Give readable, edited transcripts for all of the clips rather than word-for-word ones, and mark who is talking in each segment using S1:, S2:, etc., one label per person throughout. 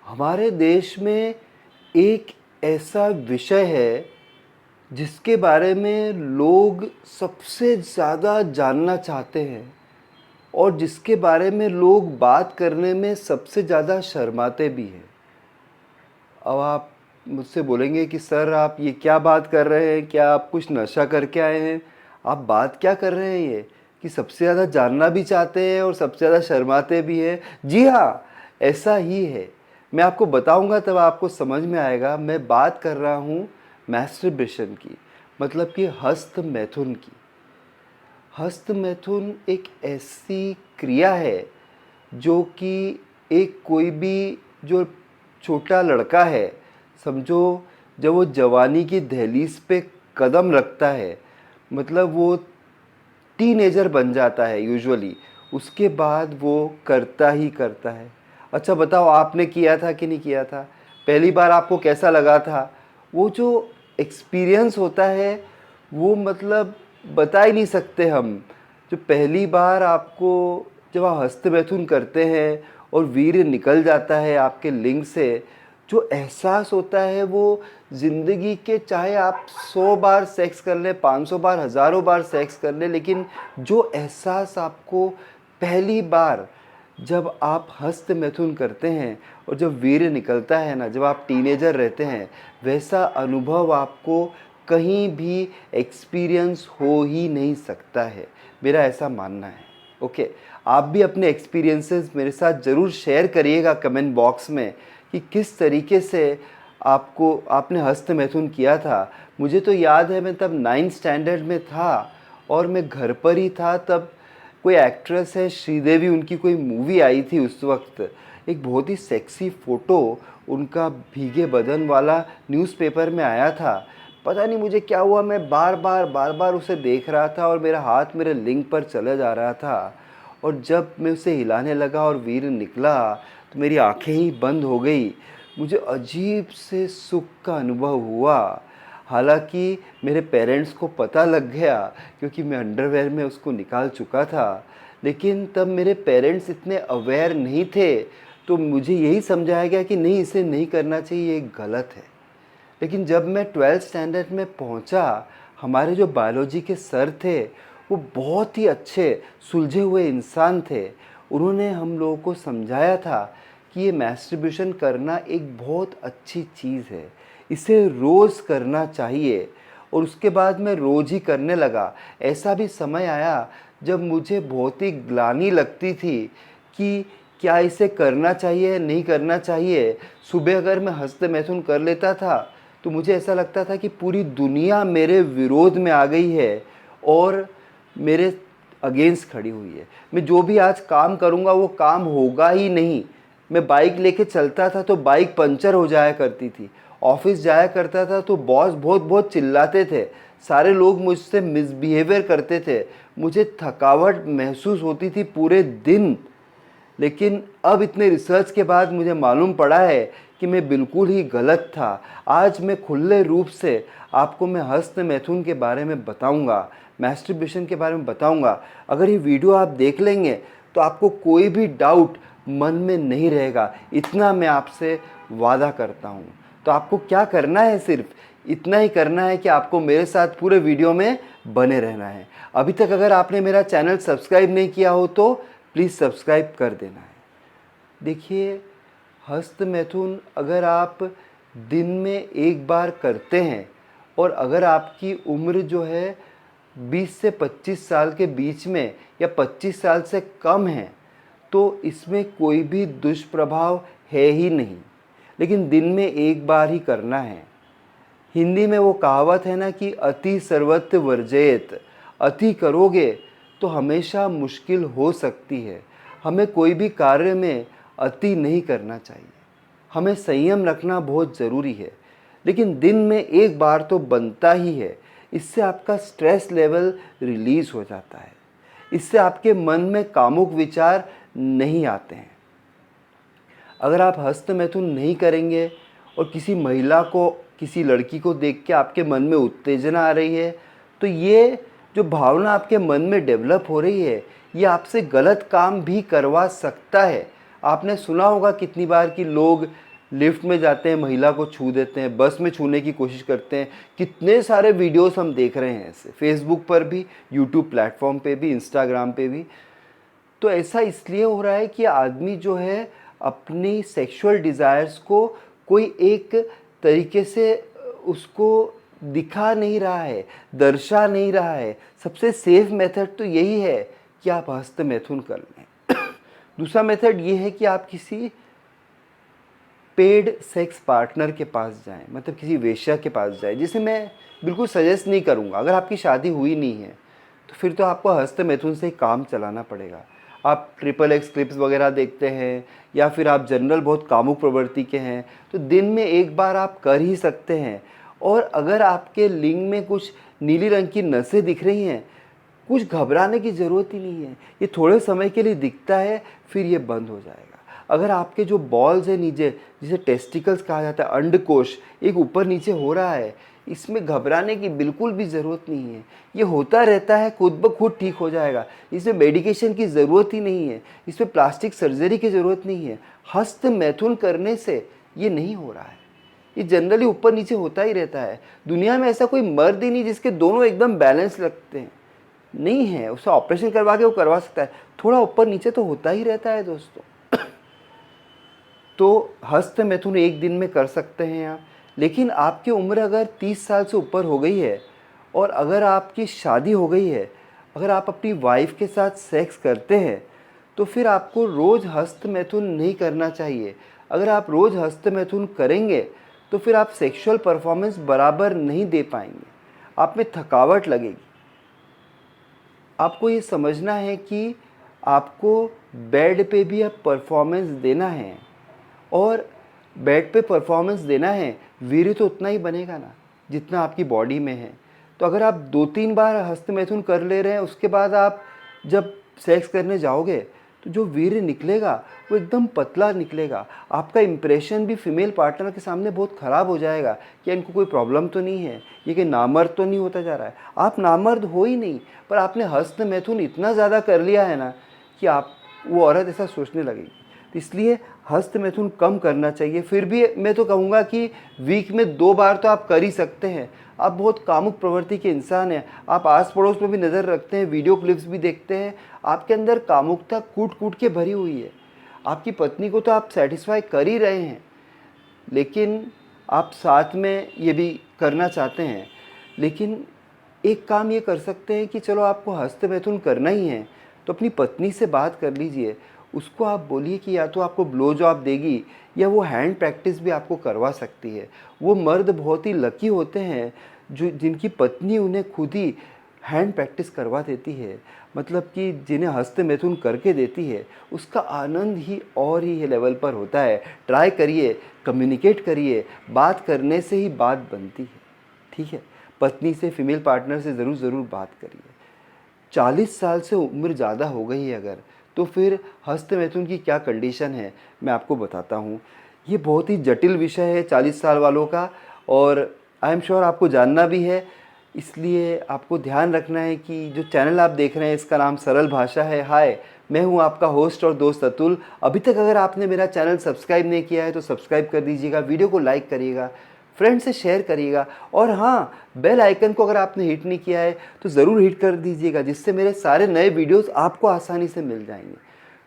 S1: हमारे देश में एक ऐसा विषय है जिसके बारे में लोग सबसे ज़्यादा जानना चाहते हैं और जिसके बारे में लोग बात करने में सबसे ज़्यादा शर्माते भी हैं। अब आप मुझसे बोलेंगे कि सर आप ये क्या बात कर रहे हैं, क्या आप कुछ नशा करके आए हैं? आप बात क्या कर रहे हैं ये कि सबसे ज़्यादा जानना भी चाहते हैं और सबसे ज़्यादा शर्माते भी हैं? जी हाँ, ऐसा ही है। मैं आपको बताऊंगा तब आपको समझ में आएगा। मैं बात कर रहा हूँ मैस्टरबेशन की, मतलब कि हस्त मैथुन की। हस्त मैथुन एक ऐसी क्रिया है जो कि एक कोई भी जो छोटा लड़का है, समझो जब वो जवानी की दहलीज पे कदम रखता है, मतलब वो टीनेजर बन जाता है यूजुअली, उसके बाद वो करता ही करता है। अच्छा बताओ, आपने किया था कि नहीं किया था? पहली बार आपको कैसा लगा था? वो जो एक्सपीरियंस होता है वो मतलब बता ही नहीं सकते हम। जो पहली बार आपको, जब आप हस्तमैथुन करते हैं और वीर्य निकल जाता है आपके लिंग से, जो एहसास होता है वो ज़िंदगी के, चाहे आप 100 बार सेक्स कर लें, 500 बार, हज़ारों बार सेक्स कर लें, लेकिन जो एहसास आपको पहली बार जब आप हस्त मैथुन करते हैं और जब वीर्य निकलता है ना, जब आप टीनेजर रहते हैं, वैसा अनुभव आपको कहीं भी एक्सपीरियंस हो ही नहीं सकता है। मेरा ऐसा मानना है। ओके, आप भी अपने एक्सपीरियंसेस मेरे साथ ज़रूर शेयर करिएगा कमेंट बॉक्स में कि किस तरीके से आपने हस्त मैथुन किया था। मुझे तो याद है मैं तब 9th स्टैंडर्ड में था और मैं घर पर ही था। तब कोई एक्ट्रेस है श्रीदेवी, उनकी कोई मूवी आई थी उस वक्त। एक बहुत ही सेक्सी फ़ोटो उनका भीगे बदन वाला न्यूज़पेपर में आया था। पता नहीं मुझे क्या हुआ, मैं बार बार उसे देख रहा था और मेरा हाथ मेरे लिंग पर चला जा रहा था। और जब मैं उसे हिलाने लगा और वीर निकला तो मेरी आंखें ही बंद हो गई। मुझे अजीब से सुख का अनुभव हुआ। हालांकि मेरे पेरेंट्स को पता लग गया क्योंकि मैं अंडरवेयर में उसको निकाल चुका था, लेकिन तब मेरे पेरेंट्स इतने अवेयर नहीं थे, तो मुझे यही समझाया गया कि नहीं, इसे नहीं करना चाहिए, ये गलत है। लेकिन जब मैं 12th स्टैंडर्ड में पहुंचा, हमारे जो बायोलॉजी के सर थे वो बहुत ही अच्छे सुलझे हुए इंसान थे। उन्होंने हम लोगों को समझाया था कि ये मैस्टरबेशन करना एक बहुत अच्छी चीज़ है, इसे रोज़ करना चाहिए। और उसके बाद मैं रोज़ ही करने लगा। ऐसा भी समय आया जब मुझे बहुत ही ग्लानि लगती थी कि क्या इसे करना चाहिए नहीं करना चाहिए। सुबह अगर मैं हस्त मैथुन कर लेता था तो मुझे ऐसा लगता था कि पूरी दुनिया मेरे विरोध में आ गई है और मेरे अगेंस्ट खड़ी हुई है। मैं जो भी आज काम करूँगा वो काम होगा ही नहीं। मैं बाइक लेके चलता था तो बाइक पंचर हो जाया करती थी। ऑफिस जाया करता था तो बॉस बहुत बहुत चिल्लाते थे। सारे लोग मुझसे मिसबिहेवियर करते थे। मुझे थकावट महसूस होती थी पूरे दिन। लेकिन अब इतने रिसर्च के बाद मुझे मालूम पड़ा है कि मैं बिल्कुल ही गलत था। आज मैं खुले रूप से आपको मैं हस्त मैथुन के बारे में बताऊंगा, मैस्टरबेशन के बारे में बताऊंगा। अगर ये वीडियो आप देख लेंगे तो आपको कोई भी डाउट मन में नहीं रहेगा, इतना मैं आपसे वादा करता हूँ। तो आपको क्या करना है, सिर्फ इतना ही करना है कि आपको मेरे साथ पूरे वीडियो में बने रहना है। अभी तक अगर आपने मेरा चैनल सब्सक्राइब नहीं किया हो तो प्लीज़ सब्सक्राइब कर देना है। देखिए, हस्त मैथुन अगर आप दिन में एक बार करते हैं और अगर आपकी उम्र जो है 20 से 25 साल के बीच में या 25 साल से कम है तो इसमें कोई भी दुष्प्रभाव है ही नहीं। लेकिन दिन में एक बार ही करना है। हिंदी में वो कहावत है ना कि अति सर्वत्र वर्जयेत। अति करोगे तो हमेशा मुश्किल हो सकती है। हमें कोई भी कार्य में अति नहीं करना चाहिए। हमें संयम रखना बहुत ज़रूरी है, लेकिन दिन में एक बार तो बनता ही है। इससे आपका स्ट्रेस लेवल रिलीज़ हो जाता है। इससे आपके मन में कामुक विचार नहीं आते हैं। अगर आप हस्त मैथुन नहीं करेंगे और किसी महिला को, किसी लड़की को देख के आपके मन में उत्तेजना आ रही है, तो ये जो भावना आपके मन में डेवलप हो रही है, ये आपसे गलत काम भी करवा सकता है। आपने सुना होगा कितनी बार कि लोग लिफ्ट में जाते हैं महिला को छू देते हैं, बस में छूने की कोशिश करते हैं। कितने सारे वीडियोस हम देख रहे हैं ऐसे, फेसबुक पर भी, यूट्यूब प्लेटफॉर्म पे भी, इंस्टाग्राम पे भी। तो ऐसा इसलिए हो रहा है कि आदमी जो है अपनी सेक्सुअल डिज़ायर्स को कोई एक तरीके से उसको दिखा नहीं रहा है, दर्शा नहीं रहा है। सबसे सेफ मेथड तो यही है कि आप हस्त मैथुन कर लें। दूसरा मेथड ये है कि आप किसी पेड सेक्स पार्टनर के पास जाएं, मतलब किसी वेश्या के पास जाएं, जिसे मैं बिल्कुल सजेस्ट नहीं करूंगा। अगर आपकी शादी हुई नहीं है तो फिर तो आपको हस्त मैथुन से ही काम चलाना पड़ेगा। आप XXX क्लिप्स वगैरह देखते हैं या फिर आप जनरल बहुत कामुक प्रवृत्ति के हैं तो दिन में एक बार आप कर ही सकते हैं। और अगर आपके लिंग में कुछ नीली रंग की नसें दिख रही हैं, कुछ घबराने की ज़रूरत ही नहीं है। ये थोड़े समय के लिए दिखता है, फिर ये बंद हो जाएगा। अगर आपके जो बॉल्स है नीचे, जिसे टेस्टिकल्स कहा जाता है, अंडकोश एक ऊपर नीचे हो रहा है, इसमें घबराने की बिल्कुल भी ज़रूरत नहीं है। ये होता रहता है, खुद ब खुद ठीक हो जाएगा। इसमें मेडिकेशन की ज़रूरत ही नहीं है, इसमें प्लास्टिक सर्जरी की ज़रूरत नहीं है। हस्त मैथुन करने से ये नहीं हो रहा है। ये जनरली ऊपर नीचे होता ही रहता है। दुनिया में ऐसा कोई मर्द ही नहीं जिसके दोनों एकदम बैलेंस लगते हैं, नहीं है। उसे ऑपरेशन करवा के वो करवा सकता है, थोड़ा ऊपर नीचे तो होता ही रहता है दोस्तों। तो हस्त मैथुन एक दिन में कर सकते हैं आप। लेकिन आपकी उम्र अगर 30 साल से ऊपर हो गई है और अगर आपकी शादी हो गई है, अगर आप अपनी वाइफ के साथ सेक्स करते हैं, तो फिर आपको रोज़ हस्त मैथुन नहीं करना चाहिए। अगर आप रोज़ हस्त मैथुन करेंगे तो फिर आप सेक्सुअल परफॉर्मेंस बराबर नहीं दे पाएंगे, आप में थकावट लगेगी। आपको ये समझना है कि आपको बेड पे भी अब परफॉर्मेंस देना है, और बेड पे परफॉर्मेंस देना है, वीर्य तो उतना ही बनेगा ना जितना आपकी बॉडी में है। तो अगर आप 2-3 बार हस्त मैथुन कर ले रहे हैं, उसके बाद आप जब सेक्स करने जाओगे तो जो वीर्य निकलेगा वो एकदम पतला निकलेगा। आपका इंप्रेशन भी फीमेल पार्टनर के सामने बहुत ख़राब हो जाएगा कि इनको कोई प्रॉब्लम तो नहीं है, ये कि नामर्द तो नहीं होता जा रहा है। आप नामर्द हो ही नहीं, पर आपने हस्त मैथुन इतना ज़्यादा कर लिया है ना कि आप वो औरत ऐसा सोचने लगेगी। तो इसलिए हस्त मैथुन कम करना चाहिए। फिर भी मैं तो कहूँगा कि वीक में 2 बार तो आप कर ही सकते हैं। आप बहुत कामुक प्रवृत्ति के इंसान हैं, आप आस पड़ोस में भी नज़र रखते हैं, वीडियो क्लिप्स भी देखते हैं, आपके अंदर कामुकता कूट कूट के भरी हुई है। आपकी पत्नी को तो आप सेटिस्फाई कर ही रहे हैं, लेकिन आप साथ में ये भी करना चाहते हैं। लेकिन एक काम ये कर सकते हैं कि चलो आपको हस्त मैथुन करना ही है तो अपनी पत्नी से बात कर लीजिए। उसको आप बोलिए कि या तो आपको ब्लो जॉब देगी या वो हैंड प्रैक्टिस भी आपको करवा सकती है। वो मर्द बहुत ही लकी होते हैं जो जिनकी पत्नी उन्हें खुद ही हैंड प्रैक्टिस करवा देती है, मतलब कि जिन्हें हस्त मैथुन करके देती है। उसका आनंद ही और ही लेवल पर होता है। ट्राई करिए, कम्युनिकेट करिए, बात करने से ही बात बनती है, ठीक है। पत्नी से, फीमेल पार्टनर से ज़रूर बात करिए। 40 साल से उम्र ज़्यादा हो गई है अगर, तो फिर हस्त मैथुन की क्या कंडीशन है मैं आपको बताता हूँ। ये बहुत ही जटिल विषय है 40 साल वालों का, और आई एम श्योर आपको जानना भी है। इसलिए आपको ध्यान रखना है कि जो चैनल आप देख रहे हैं इसका नाम सरल भाषा है। हाय, मैं हूँ आपका होस्ट और दोस्त अतुल। अभी तक अगर आपने मेरा चैनल सब्सक्राइब नहीं किया है तो सब्सक्राइब कर दीजिएगा, वीडियो को लाइक करिएगा, फ्रेंड से शेयर करिएगा, और हाँ, बेल आइकन को अगर आपने हिट नहीं किया है तो ज़रूर हिट कर दीजिएगा, जिससे मेरे सारे नए वीडियोस आपको आसानी से मिल जाएंगे।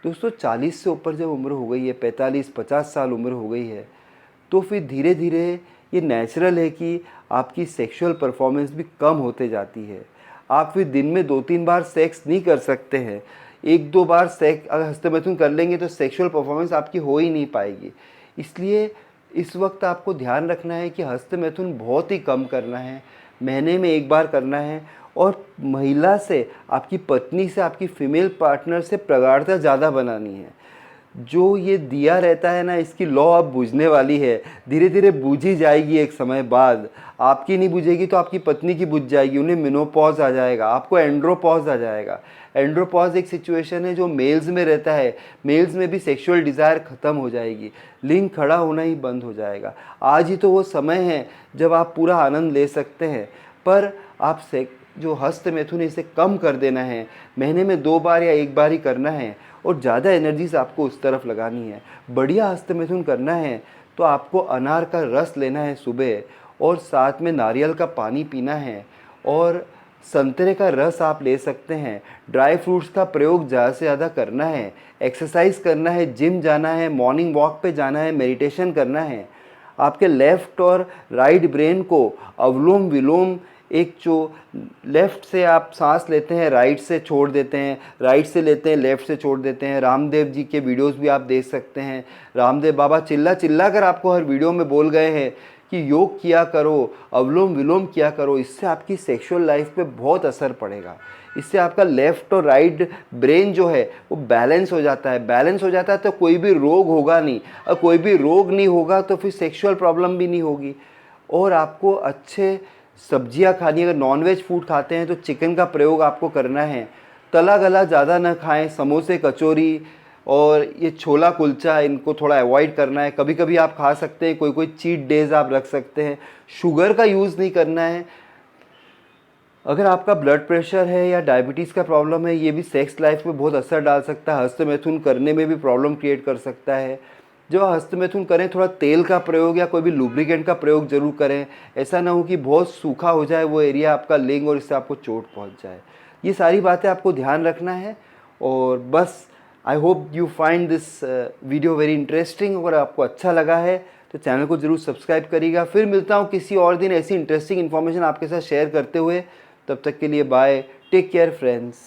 S1: दोस्तों, 40 से ऊपर जब उम्र हो गई है, 45-50 साल उम्र हो गई है, तो फिर धीरे धीरे ये नेचुरल है कि आपकी सेक्सुअल परफॉर्मेंस भी कम होते जाती है। आप फिर दिन में 2-3 बार सेक्स नहीं कर सकते हैं। 1-2 बार सेक्स अगर हस्त मैथुन कर लेंगे तो सेक्सुअल परफॉर्मेंस आपकी हो ही नहीं पाएगी। इसलिए इस वक्त आपको ध्यान रखना है कि हस्त मैथुन बहुत ही कम करना है, महीने में 1 बार करना है, और महिला से, आपकी पत्नी से, आपकी फीमेल पार्टनर से प्रगाढ़ता ज़्यादा बनानी है। जो ये दिया रहता है ना, इसकी लौ अब बुझने वाली है, धीरे धीरे बुझी जाएगी। एक समय बाद आपकी नहीं बुझेगी तो आपकी पत्नी की बुझ जाएगी, उन्हें मेनोपॉज आ जाएगा, आपको एंड्रोपॉज आ जाएगा। एंड्रोपॉज एक सिचुएशन है जो मेल्स में रहता है। मेल्स में भी सेक्सुअल डिज़ायर ख़त्म हो जाएगी, लिंग खड़ा होना ही बंद हो जाएगा। आज ही तो वो समय है जब आप पूरा आनंद ले सकते हैं, पर आप जो हस्त मैथुन है इसे कम कर देना है। महीने में 2 बार या 1 बार ही करना है, और ज़्यादा एनर्जीज आपको उस तरफ लगानी है। बढ़िया हस्त मैथुन करना है तो आपको अनार का रस लेना है सुबह, और साथ में नारियल का पानी पीना है, और संतरे का रस आप ले सकते हैं। ड्राई फ्रूट्स का प्रयोग ज़्यादा से ज़्यादा करना है, एक्सरसाइज करना है, जिम जाना है, मॉर्निंग वॉक पे जाना है, मेडिटेशन करना है। आपके लेफ़्ट और राइट ब्रेन को अवलोम विलोम, एक जो लेफ़्ट से आप सांस लेते हैं राइट से छोड़ देते हैं, राइट से लेते हैं लेफ़्ट से छोड़ देते हैं। रामदेव जी के वीडियोस भी आप देख सकते हैं। रामदेव बाबा चिल्ला चिल्ला कर आपको हर वीडियो में बोल गए हैं कि योग किया करो, अवलोम विलोम किया करो। इससे आपकी सेक्सुअल लाइफ पे बहुत असर पड़ेगा। इससे आपका लेफ़्ट और राइट ब्रेन जो है वो बैलेंस हो जाता है। बैलेंस हो जाता है तो कोई भी रोग होगा नहीं, और कोई भी रोग नहीं होगा तो फिर सेक्सुअल प्रॉब्लम भी नहीं होगी। और आपको अच्छे सब्जियां खानी, अगर नॉनवेज फूड खाते हैं तो चिकन का प्रयोग आपको करना है। तला गला ज़्यादा ना खाएं, समोसे कचौरी और ये छोला कुलचा, इनको थोड़ा अवॉइड करना है। कभी कभी आप खा सकते हैं, कोई कोई चीट डेज आप रख सकते हैं। शुगर का यूज़ नहीं करना है। अगर आपका ब्लड प्रेशर है या डायबिटीज़ का प्रॉब्लम है, ये भी सेक्स लाइफ पे बहुत असर डाल सकता है। हस्तमैथुन करने में भी प्रॉब्लम क्रिएट कर सकता है। जब हस्तमैथुन करें थोड़ा तेल का प्रयोग या कोई भी लुब्रिकेंट का प्रयोग ज़रूर करें। ऐसा ना हो कि बहुत सूखा हो जाए वो एरिया आपका लिंग और इससे आपको चोट पहुंच जाए। ये सारी बातें आपको ध्यान रखना है। और बस I hope you find this video very interesting. अगर आपको अच्छा लगा है तो चैनल को ज़रूर सब्सक्राइब करिएगा। फिर मिलता हूँ किसी और दिन ऐसी इंटरेस्टिंग इन्फॉर्मेशन आपके साथ शेयर करते हुए। तब तक के लिए बाय, टेक केयर फ्रेंड्स।